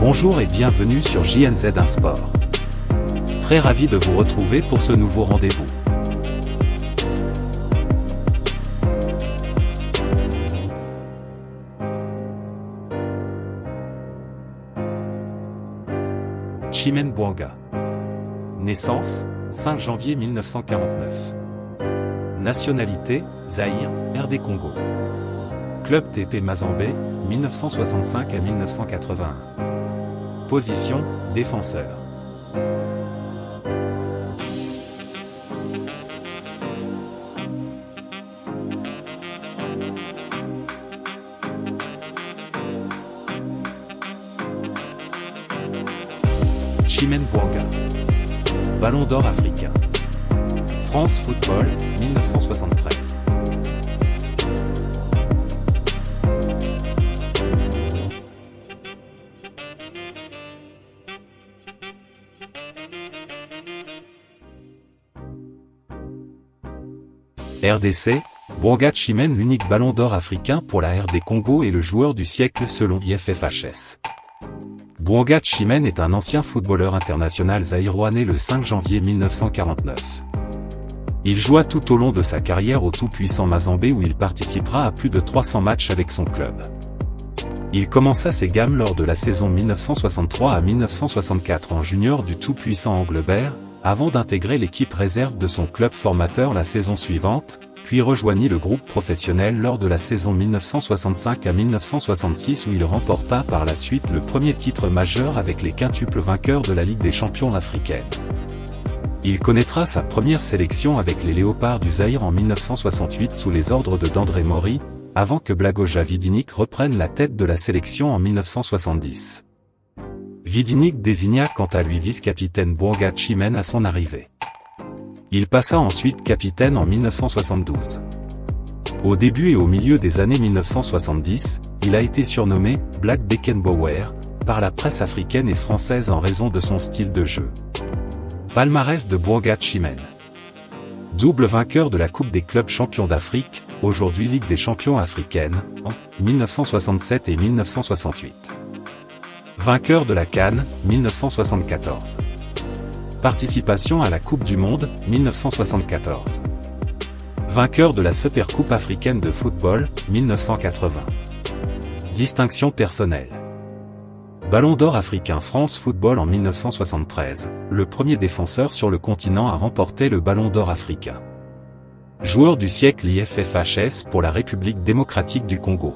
Bonjour et bienvenue sur JNZ1 Sport. Très ravi de vous retrouver pour ce nouveau rendez-vous. Chimène Bouanga. Naissance, 5 janvier 1949. Nationalité, Zaïre, RD Congo. Club TP Mazembe, 1965 à 1981. Position, défenseur. Chimène Bouanga. Ballon d'or africain. France Football, 1973. RDC, Bouanga Chimène, l'unique ballon d'or africain pour la RD Congo et le joueur du siècle selon IFFHS. Bouanga Chimène est un ancien footballeur international zaïrois né le 5 janvier 1949. Il joua tout au long de sa carrière au tout-puissant Mazembe où il participera à plus de 300 matchs avec son club. Il commença ses gammes lors de la saison 1963 à 1964 en junior du tout-puissant Anglebert, avant d'intégrer l'équipe réserve de son club formateur la saison suivante, puis rejoignit le groupe professionnel lors de la saison 1965 à 1966 où il remporta par la suite le premier titre majeur avec les quintuples vainqueurs de la Ligue des champions africaine. Il connaîtra sa première sélection avec les Léopards du Zaïre en 1968 sous les ordres de Dandré Mori, avant que Blagoja Vidinik reprenne la tête de la sélection en 1970. Vidinik désigna quant à lui vice-capitaine Bouanga Chimène à son arrivée. Il passa ensuite capitaine en 1972. Au début et au milieu des années 1970, il a été surnommé « Black Beckenbauer » par la presse africaine et française en raison de son style de jeu. Palmarès de Bouanga Chimène. Double vainqueur de la Coupe des clubs champions d'Afrique, aujourd'hui Ligue des champions africaine, en 1967 et 1968. Vainqueur de la CAN, 1974. Participation à la Coupe du Monde, 1974. Vainqueur de la Super Coupe africaine de football, 1980. Distinction personnelle. Ballon d'or africain France Football en 1973, le premier défenseur sur le continent à remporter le Ballon d'or africain. Joueur du siècle IFFHS pour la République démocratique du Congo.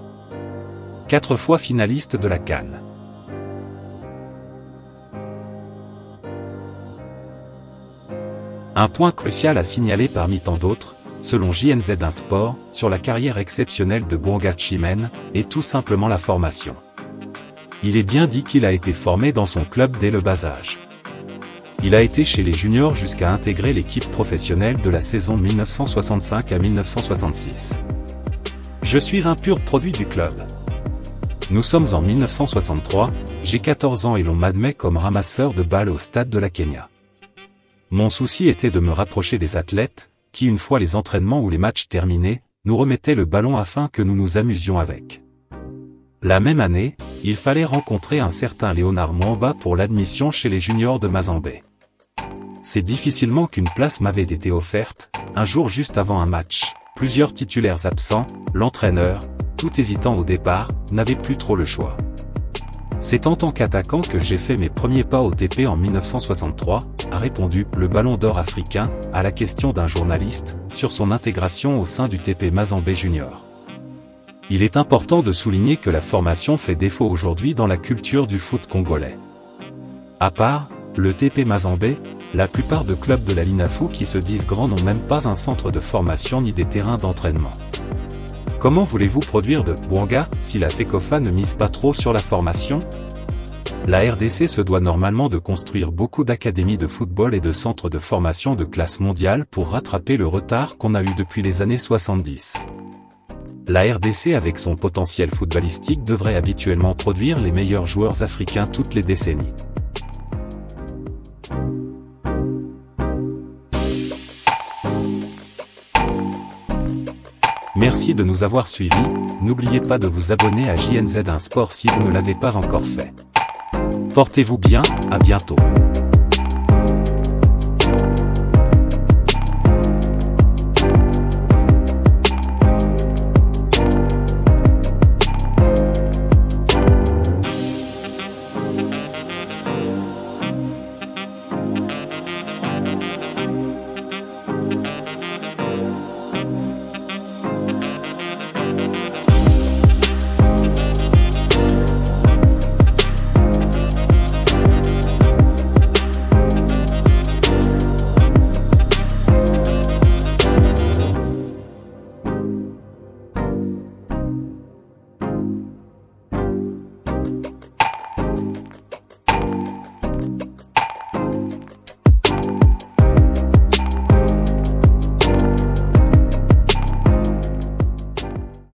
4 fois finaliste de la CAN. Un point crucial à signaler parmi tant d'autres, selon JNZ1 Sport, sur la carrière exceptionnelle de Bouanga Chimène, est tout simplement la formation. Il est bien dit qu'il a été formé dans son club dès le bas âge. Il a été chez les juniors jusqu'à intégrer l'équipe professionnelle de la saison 1965 à 1966. Je suis un pur produit du club. Nous sommes en 1963, j'ai 14 ans et l'on m'admet comme ramasseur de balles au stade de la Kenya. Mon souci était de me rapprocher des athlètes, qui une fois les entraînements ou les matchs terminés, nous remettaient le ballon afin que nous nous amusions avec. La même année, il fallait rencontrer un certain Léonard Mwamba pour l'admission chez les juniors de Mazembe. C'est difficilement qu'une place m'avait été offerte, un jour juste avant un match, plusieurs titulaires absents, l'entraîneur, tout hésitant au départ, n'avait plus trop le choix. C'est en tant qu'attaquant que j'ai fait mes premiers pas au TP en 1963, a répondu le Ballon d'or africain, à la question d'un journaliste, sur son intégration au sein du TP Mazembe Junior. Il est important de souligner que la formation fait défaut aujourd'hui dans la culture du foot congolais. À part, le TP Mazembe, la plupart de clubs de la LINAFO qui se disent grands n'ont même pas un centre de formation ni des terrains d'entraînement. Comment voulez-vous produire de Bouanga si la FECOFA ne mise pas trop sur la formation? La RDC se doit normalement de construire beaucoup d'académies de football et de centres de formation de classe mondiale pour rattraper le retard qu'on a eu depuis les années 70. La RDC avec son potentiel footballistique devrait habituellement produire les meilleurs joueurs africains toutes les décennies. Merci de nous avoir suivis, n'oubliez pas de vous abonner à JNZ1 Sport si vous ne l'avez pas encore fait. Portez-vous bien, à bientôt.